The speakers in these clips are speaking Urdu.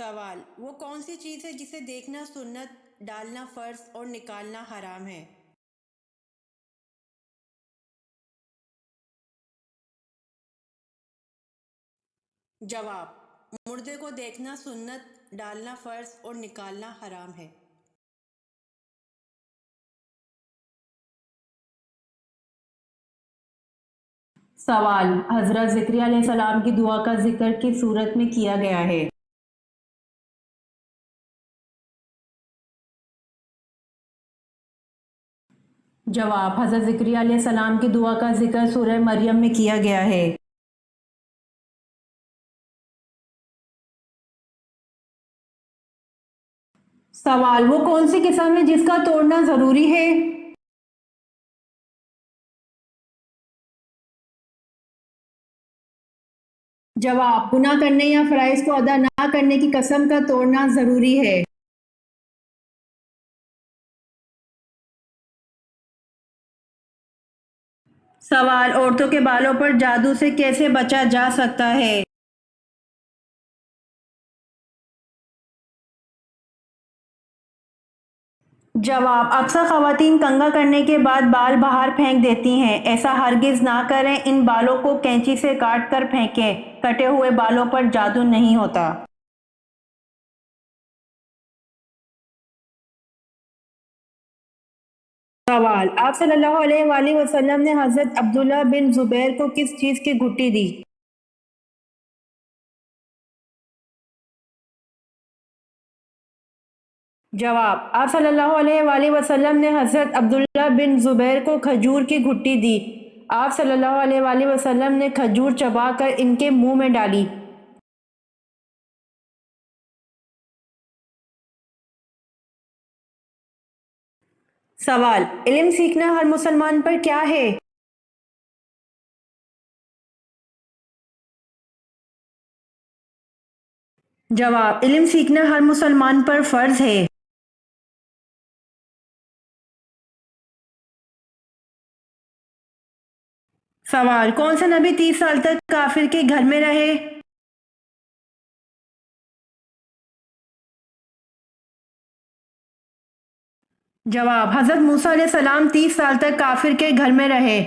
سوال: وہ کون سی چیز ہے جسے دیکھنا سنت، ڈالنا فرض اور نکالنا حرام ہے؟ جواب: مردے کو دیکھنا سنت، ڈالنا فرض اور نکالنا حرام ہے۔ سوال: حضرت زکریا علیہ السلام کی دعا کا ذکر کس صورت میں کیا گیا ہے؟ جواب: حضرت زکریا علیہ السلام کی دعا کا ذکر سورہ مریم میں کیا گیا ہے۔ سوال: وہ کون سی قسم ہے جس کا توڑنا ضروری ہے؟ جواب: گناہ کرنے یا فرائض کو ادا نہ کرنے کی قسم کا توڑنا ضروری ہے۔ سوال: عورتوں کے بالوں پر جادو سے کیسے بچا جا سکتا ہے؟ جواب: اکثر خواتین کنگھا کرنے کے بعد بال باہر پھینک دیتی ہیں، ایسا ہرگز نہ کریں، ان بالوں کو کینچی سے کاٹ کر پھینکیں، کٹے ہوئے بالوں پر جادو نہیں ہوتا۔ سوال: آپ صلی اللہ علیہ وآلہ وسلم نے حضرت عبداللہ بن زبیر کو کس چیز کی گھٹی دی؟ جواب: آپ صلی اللہ علیہ وآلہ وسلم نے حضرت عبداللہ بن زبیر کو کھجور کی گھٹی دی۔ آپ صلی اللہ علیہ وآلہ وسلم نے کھجور چبا کر ان کے منہ میں ڈالی۔ سوال: علم سیکھنا ہر مسلمان پر کیا ہے؟ جواب: علم سیکھنا ہر مسلمان پر فرض ہے۔ سوال: کون سے نبی 30 سال تک کافر کے گھر میں رہے؟ جواب: حضرت موسیٰ علیہ السلام 30 سال تک کافر کے گھر میں رہے۔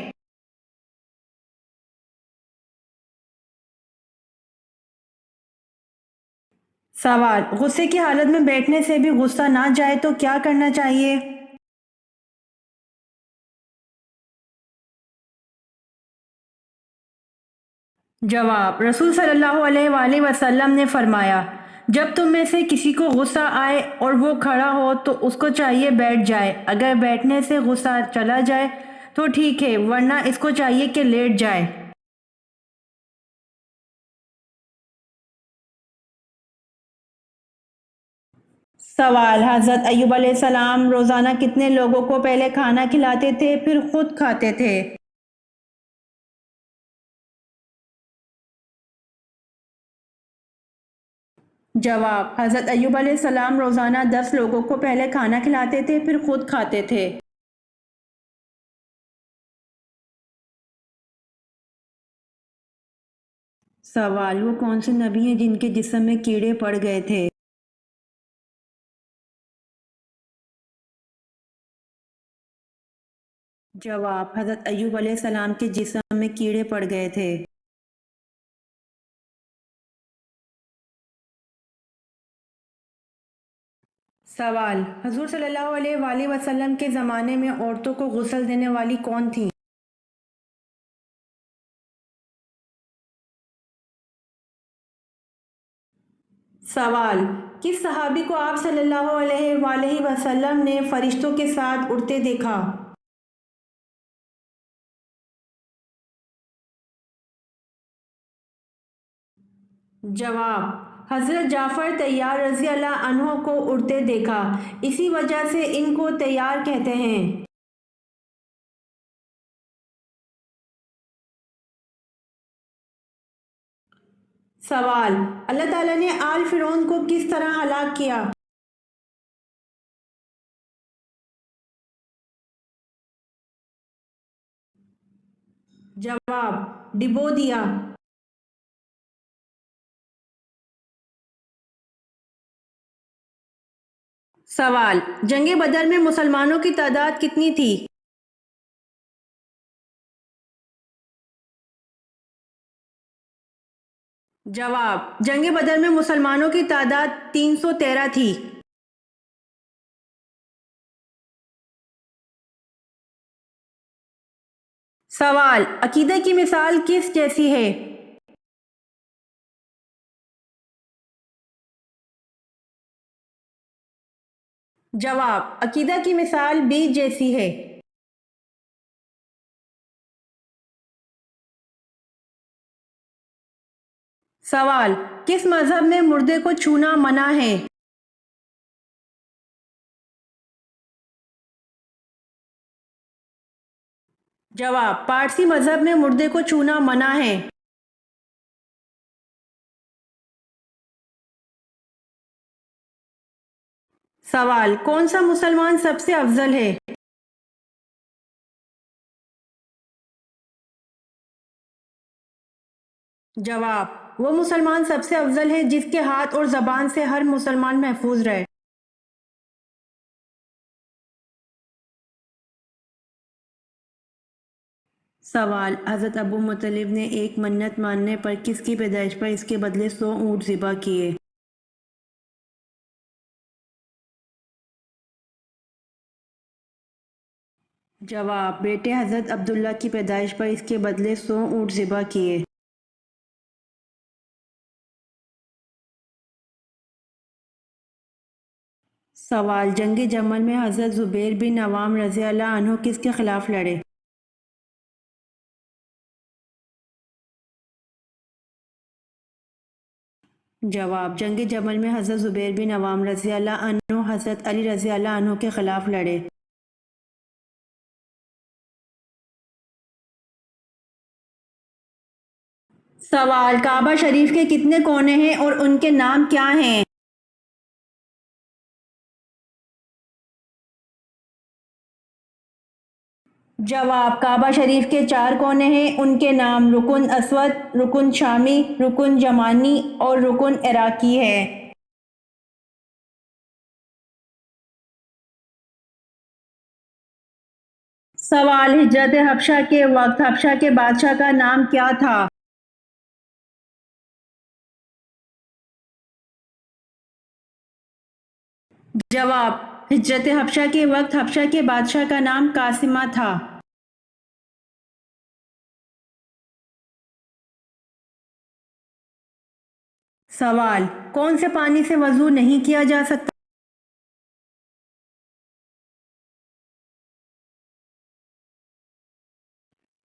سوال: غصے کی حالت میں بیٹھنے سے بھی غصہ نہ جائے تو کیا کرنا چاہیے؟ جواب: رسول صلی اللہ علیہ وآلہ وسلم نے فرمایا، جب تم میں سے کسی کو غصہ آئے اور وہ کھڑا ہو تو اس کو چاہیے بیٹھ جائے، اگر بیٹھنے سے غصہ چلا جائے تو ٹھیک ہے، ورنہ اس کو چاہیے کہ لیٹ جائے۔ سوال: حضرت ایوب علیہ السلام روزانہ کتنے لوگوں کو پہلے کھانا کھلاتے تھے پھر خود کھاتے تھے؟ جواب: حضرت ایوب علیہ السلام روزانہ 10 لوگوں کو پہلے کھانا کھلاتے تھے پھر خود کھاتے تھے۔ سوال: وہ کون سے نبی ہیں جن کے جسم میں کیڑے پڑ گئے تھے؟ جواب: حضرت ایوب علیہ السلام کے جسم میں کیڑے پڑ گئے تھے۔ سوال: حضور صلی اللہ علیہ وآلہ وسلم کے زمانے میں عورتوں کو غسل دینے والی کون تھیں؟ سوال: کس صحابی کو آپ صلی اللہ علیہ وآلہ وسلم نے فرشتوں کے ساتھ اڑتے دیکھا؟ جواب: حضرت جعفر طیار رضی اللہ عنہ کو اڑتے دیکھا، اسی وجہ سے ان کو طیار کہتے ہیں۔ سوال: اللہ تعالیٰ نے آل فرعون کو کس طرح ہلاک کیا؟ جواب: ڈبو دیا۔ سوال: جنگ بدر میں مسلمانوں کی تعداد کتنی تھی؟ جواب: جنگ بدر میں مسلمانوں کی تعداد 313 تھی۔ سوال: عقیدہ کی مثال کس جیسی ہے؟ جواب: عقیدہ کی مثال بیج جیسی ہے۔ سوال: کس مذہب میں مردے کو چھونا منع ہے؟ جواب: پارسی مذہب میں مردے کو چھونا منع ہے۔ سوال: کون سا مسلمان سب سے افضل ہے؟ جواب: وہ مسلمان سب سے افضل ہے جس کے ہاتھ اور زبان سے ہر مسلمان محفوظ رہے۔ سوال: حضرت ابو مطلب نے ایک منت ماننے پر کس کی پیدائش پر اس کے بدلے 100 اونٹ ذبح کیے؟ جواب: بیٹے حضرت عبداللہ کی پیدائش پر اس کے بدلے 100 اونٹ ذبح کیے۔ سوال: جنگ جمل میں حضرت زبیر بن عوام رضی اللہ عنہ کس کے خلاف لڑے؟ جواب: جنگ جمل میں حضرت زبیر بن عوام رضی اللہ عنہ حضرت علی رضی اللہ عنہ کے خلاف لڑے۔ سوال: کعبہ شریف کے کتنے کونے ہیں اور ان کے نام کیا ہیں؟ جواب: کعبہ شریف کے 4 کونے ہیں، ان کے نام رکن اسود، رکن شامی، رکن یمانی اور رکن عراقی ہے۔ سوال: ہجرت حبشہ کے وقت حبشہ کے بادشاہ کا نام کیا تھا؟ جواب: ہجرت حبشہ کے وقت حبشہ کے بادشاہ کا نام قاسمہ تھا۔ سوال: کون سے پانی سے وضو نہیں کیا جا سکتا؟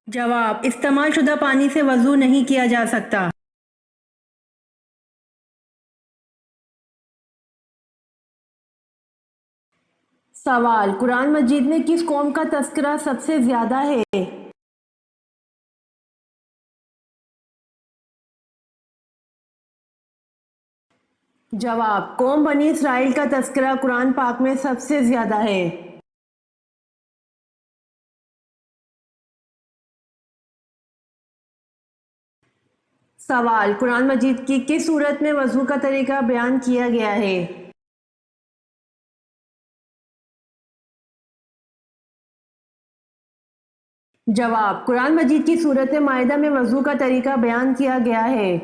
جواب: استعمال شدہ پانی سے وضو نہیں کیا جا سکتا۔ سوال: قرآن مجید میں کس قوم کا تذکرہ سب سے زیادہ ہے؟ جواب: قوم بنی اسرائیل کا تذکرہ قرآن پاک میں سب سے زیادہ ہے۔ سوال: قرآن مجید کی کس سورت میں وضو کا طریقہ بیان کیا گیا ہے؟ جواب: قرآن مجید کی سورت مائدہ میں وضو کا طریقہ بیان کیا گیا ہے۔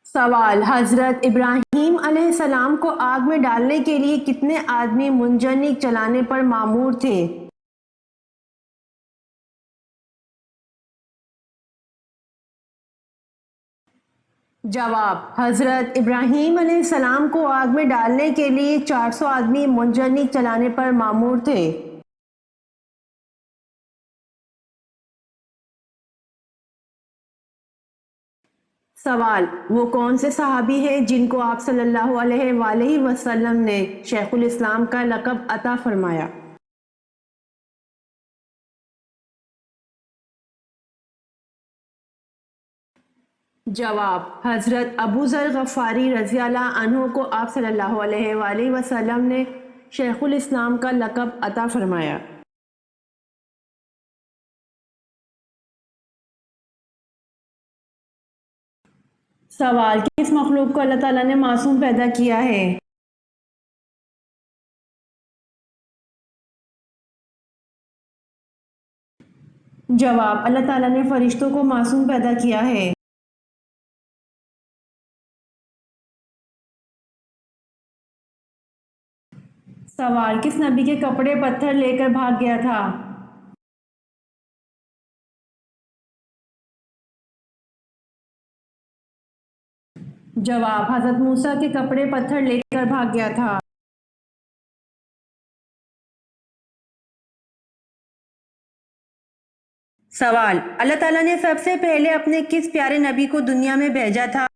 سوال: حضرت ابراہیم علیہ السلام کو آگ میں ڈالنے کے لیے کتنے آدمی منجنیق چلانے پر مامور تھے؟ جواب: حضرت ابراہیم علیہ السلام کو آگ میں ڈالنے کے لیے 400 آدمی منجنیق چلانے پر مامور تھے۔ سوال: وہ کون سے صحابی ہیں جن کو آپ صلی اللہ علیہ وآلہ وسلم نے شیخ الاسلام کا لقب عطا فرمایا؟ جواب: حضرت ابو ذر غفاری رضی اللہ عنہ کو آپ صلی اللہ علیہ وآلہ وسلم نے شیخ الاسلام کا لقب عطا فرمایا۔ سوال: کس مخلوق کو اللہ تعالیٰ نے معصوم پیدا کیا ہے؟ جواب: اللہ تعالیٰ نے فرشتوں کو معصوم پیدا کیا ہے۔ سوال: کس نبی کے کپڑے پتھر لے کر بھاگ گیا تھا؟ جواب: حضرت موسیٰ کے کپڑے پتھر لے کر بھاگ گیا تھا۔ سوال: اللہ تعالیٰ نے سب سے پہلے اپنے کس پیارے نبی کو دنیا میں بھیجا تھا؟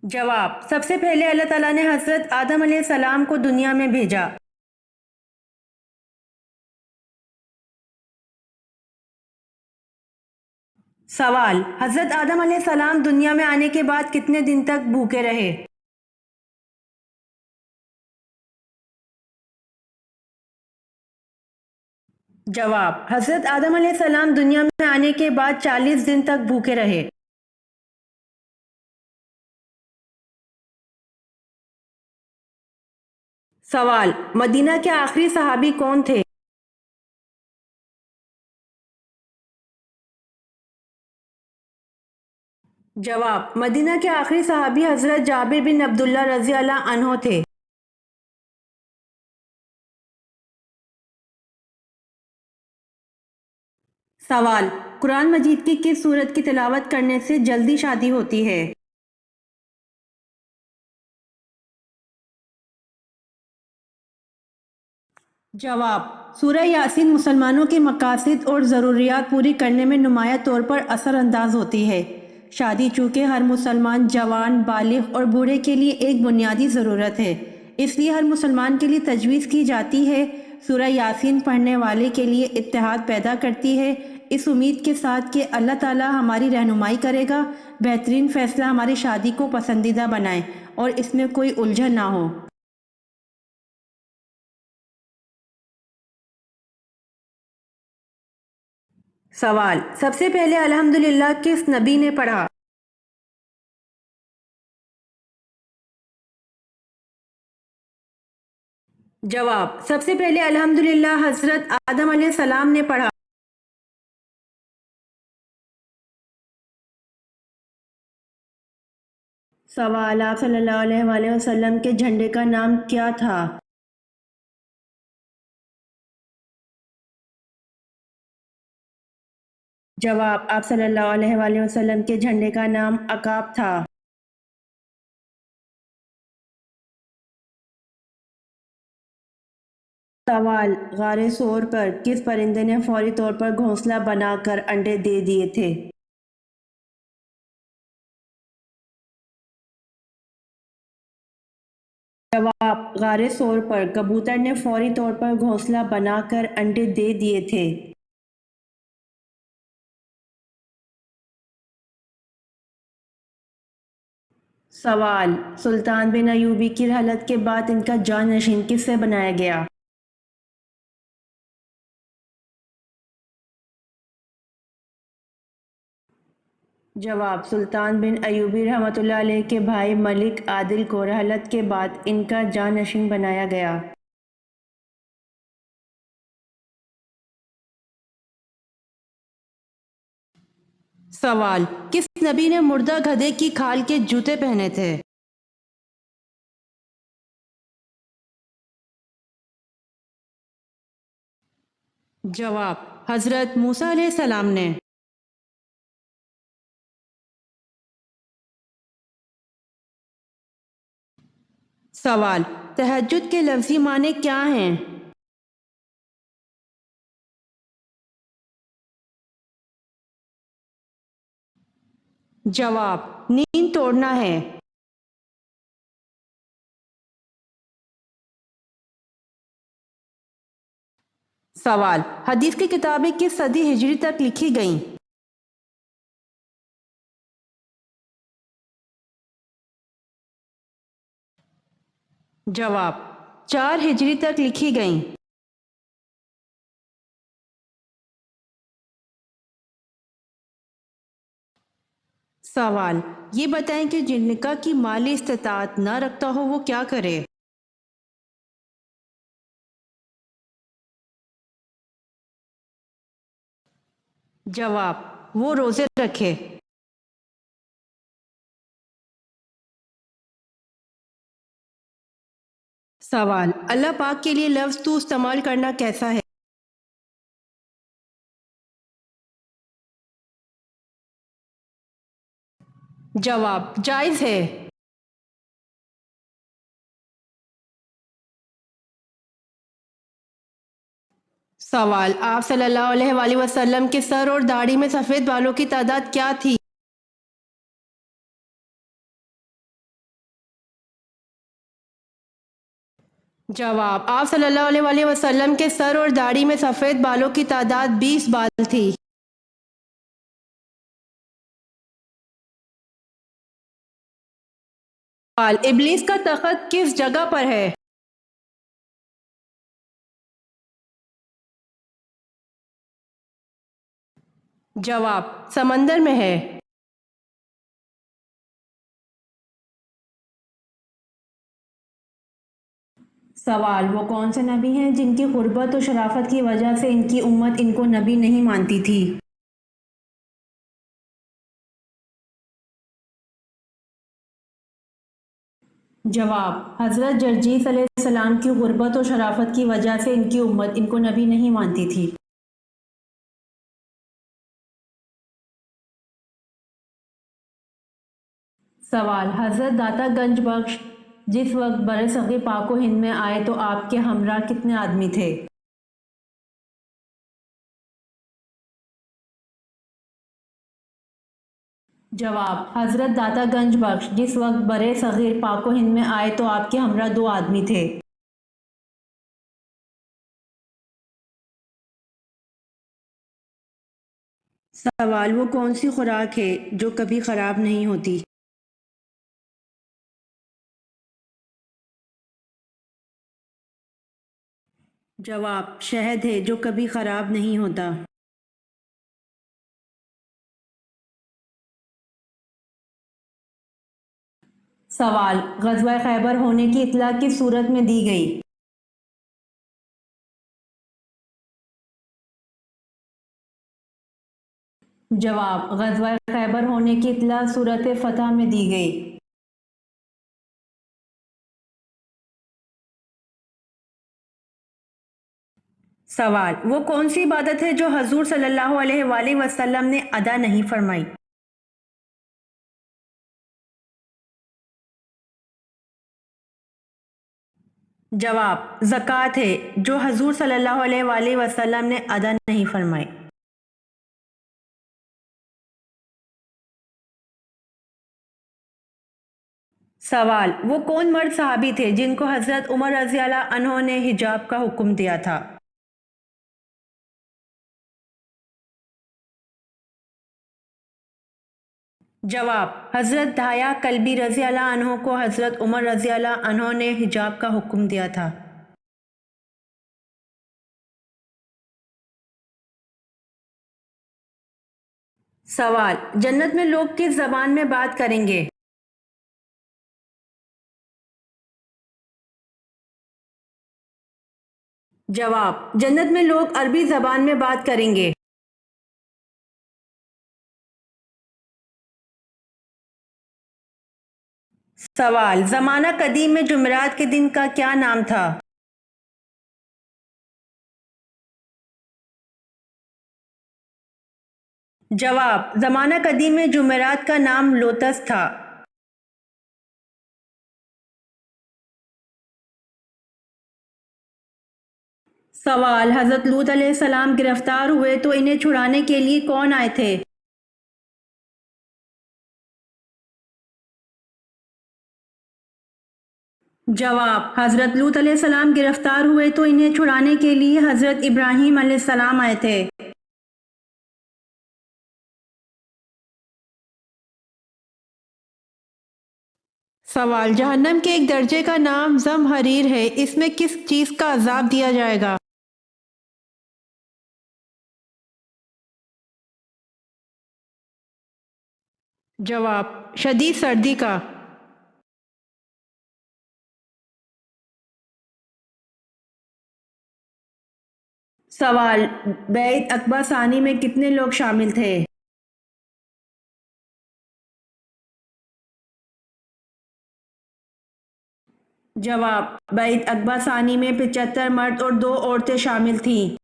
جواب: سب سے پہلے اللہ تعالیٰ نے حضرت آدم علیہ السلام کو دنیا میں بھیجا۔ سوال: حضرت آدم علیہ السلام دنیا میں آنے کے بعد کتنے دن تک بھوکے رہے؟ جواب: حضرت آدم علیہ السلام دنیا میں آنے کے بعد 40 دن تک بھوکے رہے۔ سوال: مدینہ کے آخری صحابی کون تھے؟ جواب: مدینہ کے آخری صحابی حضرت جابر بن عبداللہ رضی اللہ عنہ تھے۔ سوال: قرآن مجید کی کس سورت کی تلاوت کرنے سے جلدی شادی ہوتی ہے؟ جواب: سورہ یاسین مسلمانوں کے مقاصد اور ضروریات پوری کرنے میں نمایاں طور پر اثر انداز ہوتی ہے۔ شادی چونکہ ہر مسلمان جوان، بالغ اور بوڑھے کے لیے ایک بنیادی ضرورت ہے، اس لیے ہر مسلمان کے لیے تجویز کی جاتی ہے۔ سورہ یاسین پڑھنے والے کے لیے اتحاد پیدا کرتی ہے، اس امید کے ساتھ کہ اللہ تعالی ہماری رہنمائی کرے گا، بہترین فیصلہ ہماری شادی کو پسندیدہ بنائے اور اس میں کوئی الجھن نہ ہو۔ سوال: سب سے پہلے الحمدللہ کس نبی نے پڑھا؟ جواب: سب سے پہلے الحمدللہ حضرت آدم علیہ السلام نے پڑھا۔ سوال: آپ صلی اللہ علیہ وآلہ وسلم کے جھنڈے کا نام کیا تھا؟ جواب: آپ صلی اللہ علیہ وآلہ وسلم کے جھنڈے کا نام عقاب تھا۔ سوال: غار ثور پر کس پرندے نے فوری طور پر گھونسلہ بنا کر انڈے دے دیے تھے؟ جواب: غار ثور پر کبوتر نے فوری طور پر گھونسلہ بنا کر انڈے دے دیے تھے۔ سوال: سلطان بن ایوبی کی رحلت کے بعد ان کا جانشین کس سے بنایا گیا؟ جواب: سلطان بن ایوبی رحمۃ اللہ علیہ کے بھائی ملک عادل کو رحلت کے بعد ان کا جانشین بنایا گیا۔ سوال: کس نبی نے مردہ گدھے کی کھال کے جوتے پہنے تھے؟ جواب: حضرت موسیٰ علیہ السلام نے۔ سوال: تہجد کے لفظی معنی کیا ہیں؟ جواب: نیند توڑنا ہے۔ سوال: حدیث کی کتابیں کس صدی ہجری تک لکھی گئیں؟ جواب: 4 ہجری تک لکھی گئیں۔ سوال، یہ بتائیں کہ جن کا کی مالی استطاعت نہ رکھتا ہو وہ کیا کرے؟ جواب، وہ روزے رکھے۔ سوال، اللہ پاک کے لیے لفظ تو استعمال کرنا کیسا ہے؟ جواب، جائز ہے۔ سوال، آپ صلی اللہ علیہ وآلہ وسلم کے سر اور داڑھی میں سفید بالوں کی تعداد کیا تھی؟ جواب، آپ صلی اللہ علیہ وآلہ وسلم کے سر اور داڑھی میں سفید بالوں کی تعداد 20 بال تھی۔ سوال، ابلیس کا تخت کس جگہ پر ہے؟ جواب، سمندر میں ہے۔ سوال، وہ کون سے نبی ہیں جن کی غربت و شرافت کی وجہ سے ان کی امت ان کو نبی نہیں مانتی تھی؟ جواب، حضرت جرجیس علیہ السلام کی غربت و شرافت کی وجہ سے ان کی امت ان کو نبی نہیں مانتی تھی۔ سوال، حضرت داتا گنج بخش جس وقت بر صغیر پاک و ہند میں آئے تو آپ کے ہمراہ کتنے آدمی تھے؟ جواب، حضرت داتا گنج بخش جس وقت بر صغیر پاک و ہند میں آئے تو آپ کے ہمراہ 2 آدمی تھے۔ سوال، وہ کون سی خوراک ہے جو کبھی خراب نہیں ہوتی؟ جواب، شہد ہے جو کبھی خراب نہیں ہوتا۔ سوال، غزوہ خیبر ہونے کی اطلاع کس صورت میں دی گئی؟ جواب، غزوہ خیبر ہونے کی اطلاع صورت فتح میں دی گئی۔ سوال، وہ کون سی عبادت ہے جو حضور صلی اللہ علیہ وآلہ وسلم نے ادا نہیں فرمائی؟ جواب، زکوٰۃ ہے جو حضور صلی اللہ علیہ وآلہ وسلم نے ادا نہیں فرمائی۔ سوال، وہ کون مرد صحابی تھے جن کو حضرت عمر رضی اللہ عنہ نے حجاب کا حکم دیا تھا؟ جواب، حضرت دہیا کلبی رضی اللہ عنہ کو حضرت عمر رضی اللہ عنہ نے حجاب کا حکم دیا تھا۔ سوال، جنت میں لوگ کس زبان میں بات کریں گے؟ جواب، جنت میں لوگ عربی زبان میں بات کریں گے۔ سوال، زمانہ قدیم میں جمعرات کے دن کا کیا نام تھا؟ جواب، زمانہ قدیم میں جمعرات کا نام لوتس تھا۔ سوال، حضرت لوط علیہ السلام گرفتار ہوئے تو انہیں چھڑانے کے لیے کون آئے تھے؟ جواب، حضرت لوط علیہ السلام گرفتار ہوئے تو انہیں چھڑانے کے لیے حضرت ابراہیم علیہ السلام آئے تھے۔ سوال، جہنم کے ایک درجے کا نام زمہریر ہے، اس میں کس چیز کا عذاب دیا جائے گا؟ جواب: شدید سردی کا۔ سوال: بیعت عقبہ ثانی میں کتنے لوگ شامل تھے؟ جواب: بیعت عقبہ ثانی میں 75 مرد اور 2 عورتیں شامل تھیں۔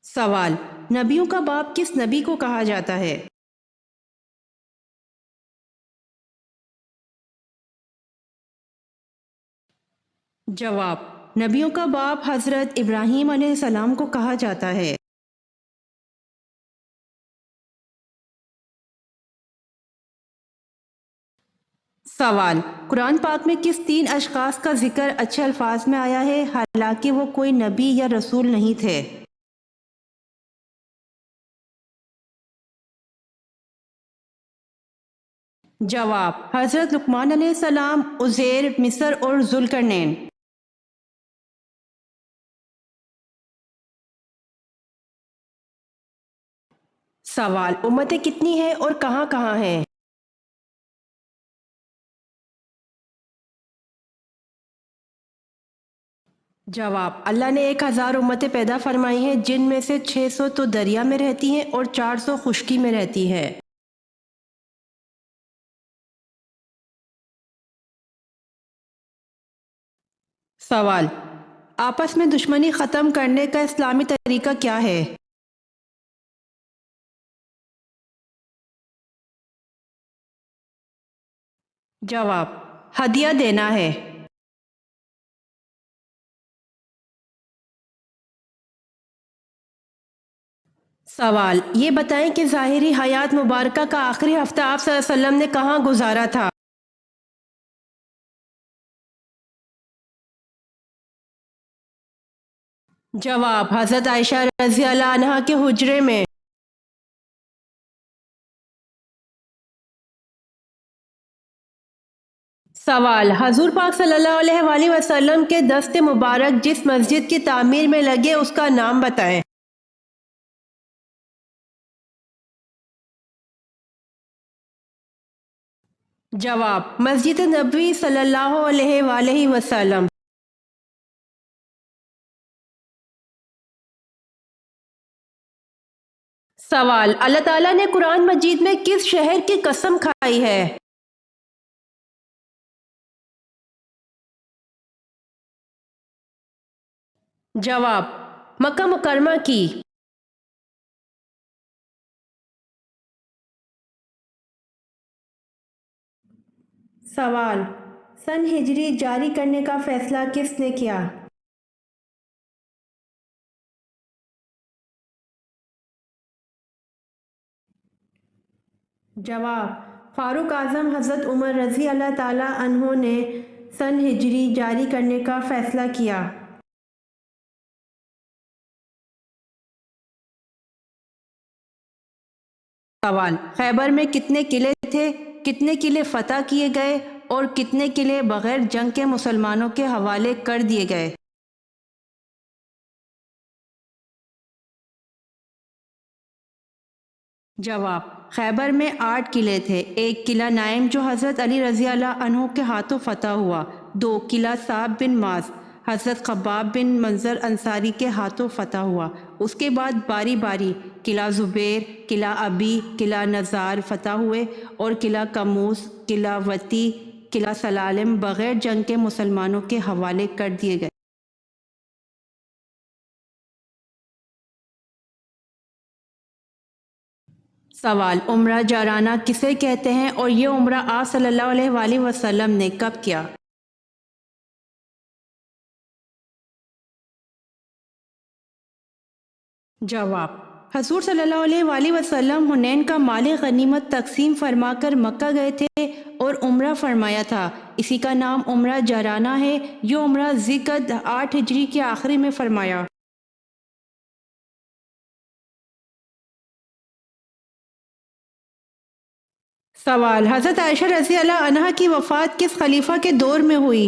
سوال: نبیوں کا باپ کس نبی کو کہا جاتا ہے؟ جواب: نبیوں کا باپ حضرت ابراہیم علیہ السلام کو کہا جاتا ہے۔ سوال: قرآن پاک میں کس 3 اشخاص کا ذکر اچھے الفاظ میں آیا ہے حالانکہ وہ کوئی نبی یا رسول نہیں تھے؟ جواب: حضرت لقمان علیہ السلام، عزیر، مصر اور ذوالقرنین۔ سوال: امتیں کتنی ہیں اور کہاں کہاں ہیں؟ جواب: اللہ نے 1000 امتیں پیدا فرمائی ہیں جن میں سے 600 تو دریا میں رہتی ہیں اور 400 خشکی میں رہتی ہے۔ سوال: آپس میں دشمنی ختم کرنے کا اسلامی طریقہ کیا ہے؟ جواب: ہدیہ دینا ہے۔ سوال: یہ بتائیں کہ ظاہری حیات مبارکہ کا آخری ہفتہ آپ صلی اللہ علیہ وسلم نے کہاں گزارا تھا؟ جواب: حضرت عائشہ رضی اللہ عنہا کے حجرے میں۔ سوال: حضور پاک صلی اللہ علیہ وآلہ وسلم کے دست مبارک جس مسجد کی تعمیر میں لگے اس کا نام بتائیں۔ جواب: مسجد نبوی صلی اللہ علیہ وآلہ وسلم۔ سوال: اللہ تعالیٰ نے قرآن مجید میں کس شہر کی قسم کھائی ہے؟ جواب: مکہ مکرمہ کی۔ سوال: سن ہجری جاری کرنے کا فیصلہ کس نے کیا؟ جواب: فاروق اعظم حضرت عمر رضی اللہ تعالی عنہ نے سن ہجری جاری کرنے کا فیصلہ کیا۔ سوال: خیبر میں کتنے قلعے تھے، کتنے قلعے فتح کیے گئے اور کتنے قلعے بغیر جنگ کے مسلمانوں کے حوالے کر دیے گئے؟ جواب: خیبر میں 8 قلعے تھے۔ ایک قلعہ نائم جو حضرت علی رضی اللہ عنہ کے ہاتھوں فتح ہوا۔ 2 قلعہ صعب بن معاذ حضرت خباب بن منظر انصاری کے ہاتھوں فتح ہوا۔ اس کے بعد باری باری قلعہ زبیر، قلعہ ابی، قلعہ نزار فتح ہوئے اور قلعہ کموس، قلعہ وتی، قلعہ سلالم بغیر جنگ کے مسلمانوں کے حوالے کر دیے گئے۔ سوال: عمرہ جارانہ کسے کہتے ہیں اور یہ عمرہ آپ صلی اللہ علیہ وآلہ وسلم نے کب کیا؟ جواب: حضور صلی اللہ علیہ وآلہ وسلم حنین کا مال غنیمت تقسیم فرما کر مکہ گئے تھے اور عمرہ فرمایا تھا، اسی کا نام عمرہ جارانہ ہے۔ یہ عمرہ ذی القعدہ 8 ہجری کے آخری میں فرمایا۔ سوال: حضرت عائشہ رضی اللہ عنہا کی وفات کس خلیفہ کے دور میں ہوئی؟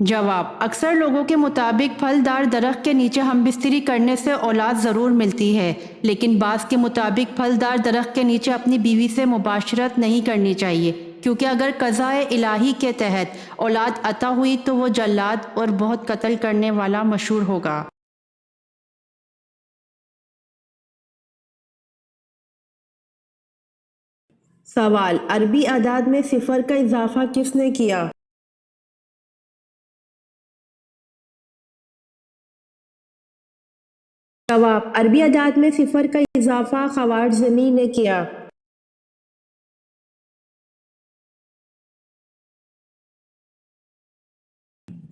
جواب: اکثر لوگوں کے مطابق پھلدار درخت کے نیچے ہم بستری کرنے سے اولاد ضرور ملتی ہے، لیکن بعض کے مطابق پھلدار درخت کے نیچے اپنی بیوی سے مباشرت نہیں کرنی چاہیے، کیونکہ اگر قضاء الہی کے تحت اولاد عطا ہوئی تو وہ جلاد اور بہت قتل کرنے والا مشہور ہوگا۔ سوال: عربی اعداد میں صفر کا اضافہ کس نے کیا؟ جواب: عربی اعداد میں صفر کا اضافہ خوارزمی نے کیا۔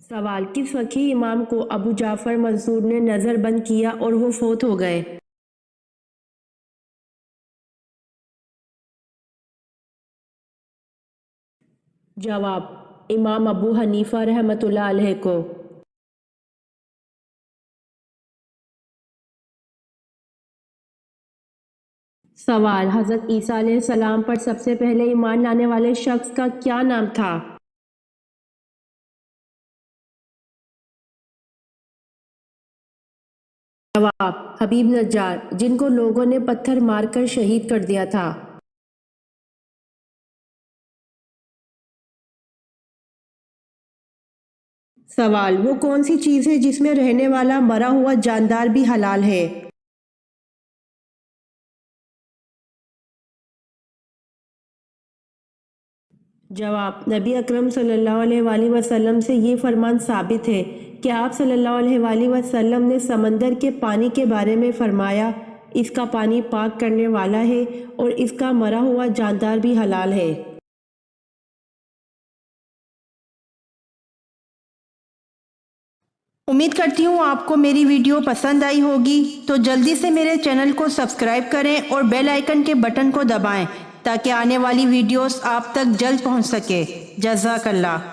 سوال: کس فقیہ امام کو ابو جعفر منصور نے نظر بند کیا اور وہ فوت ہو گئے؟ جواب: امام ابو حنیفہ رحمۃ اللہ علیہ کو۔ سوال: حضرت عیسیٰ علیہ السلام پر سب سے پہلے ایمان لانے والے شخص کا کیا نام تھا؟ جواب: حبیب نجار، جن کو لوگوں نے پتھر مار کر شہید کر دیا تھا۔ سوال: وہ کون سی چیز ہے جس میں رہنے والا مرا ہوا جاندار بھی حلال ہے؟ جواب: نبی اکرم صلی اللہ علیہ وآلہ وسلم سے یہ فرمان ثابت ہے کہ آپ صلی اللہ علیہ وآلہ وسلم نے سمندر کے پانی کے بارے میں فرمایا، اس کا پانی پاک کرنے والا ہے اور اس کا مرا ہوا جاندار بھی حلال ہے۔ امید کرتی ہوں آپ کو میری ویڈیو پسند آئی ہوگی، تو جلدی سے میرے چینل کو سبسکرائب کریں اور بیل آئیکن کے بٹن کو دبائیں تاکہ آنے والی ویڈیوز آپ تک جلد پہنچ سکے۔ جزاک اللہ۔